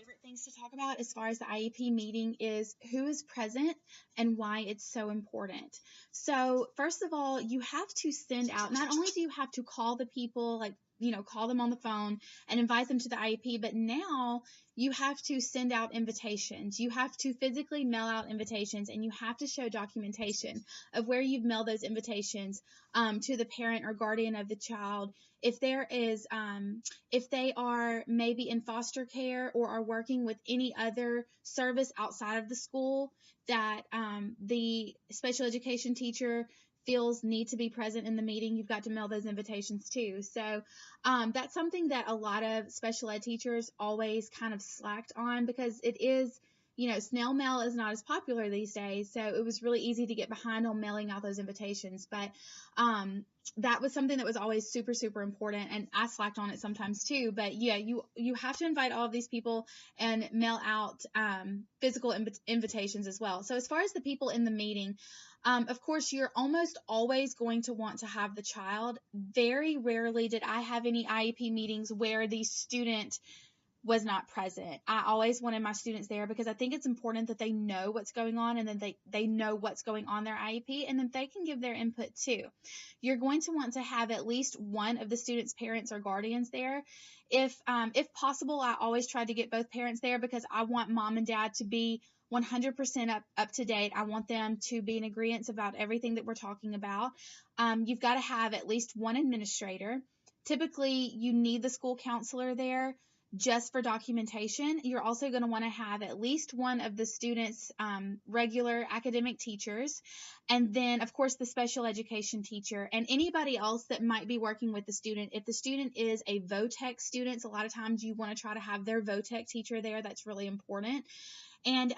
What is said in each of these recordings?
favorite things to talk about as far as the IEP meeting is who is present and why it's so important. So, first of all, you have to send out, not only do you have to call the people, like, call them on the phone and invite them to the IEP, but now you have to send out invitations. You have to physically mail out invitations, and you have to show documentation of where you've mailed those invitations to the parent or guardian of the child. If there is, if they are maybe in foster care or are working with any other service outside of the school that the special education teacher feels need to be present in the meeting, you've got to mail those invitations too. So that's something that a lot of special ed teachers always kind of slacked on, because it is, snail mail is not as popular these days. So it was really easy to get behind on mailing out those invitations. But that was something that was always super, super important. And I slacked on it sometimes too. But yeah, you have to invite all of these people and mail out physical invitations as well. So as far as the people in the meeting, of course, you're almost always going to want to have the child. Very rarely did I have any IEP meetings where the student was not present. I always wanted my students there, because I think it's important that they know what's going on, and then they know what's going on their IEP, and then they can give their input too. You're going to want to have at least one of the students' parents or guardians there. If possible, I always try to get both parents there, because I want mom and dad to be 100% up to date. I want them to be in agreement about everything that we're talking about. You've got to have at least one administrator. Typically, you need the school counselor there just for documentation. You're also going to want to have at least one of the students' regular academic teachers, and then, of course, the special education teacher and anybody else that might be working with the student. If the student is a VOTEC student, a lot of times you want to try to have their VOTEC teacher there. That's really important. And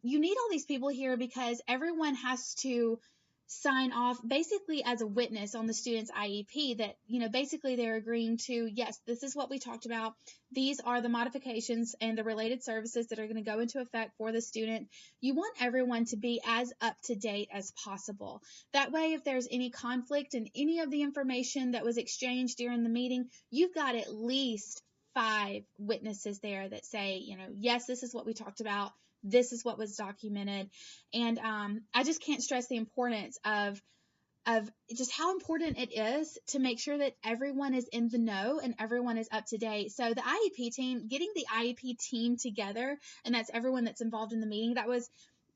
you need all these people here because everyone has to sign off basically as a witness on the student's IEP that, basically they're agreeing to, yes, this is what we talked about. These are the modifications and the related services that are going to go into effect for the student. You want everyone to be as up to date as possible. That way, if there's any conflict in any of the information that was exchanged during the meeting, you've got at least 5 witnesses there that say, yes, this is what we talked about. This is what was documented. And I just can't stress the importance of just how important it is to make sure that everyone is in the know and everyone is up to date. So the IEP team, getting the IEP team together, and that's everyone that's involved in the meeting,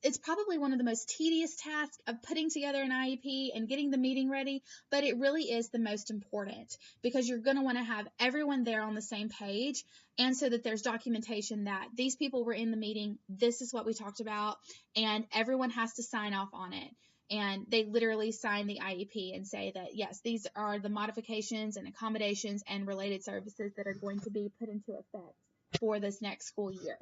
it's probably one of the most tedious tasks of putting together an IEP and getting the meeting ready, but it really is the most important, because you're going to want to have everyone there on the same page, and so that there's documentation that these people were in the meeting, this is what we talked about, and everyone has to sign off on it. And they literally sign the IEP and say that, yes, these are the modifications and accommodations and related services that are going to be put into effect for this next school year.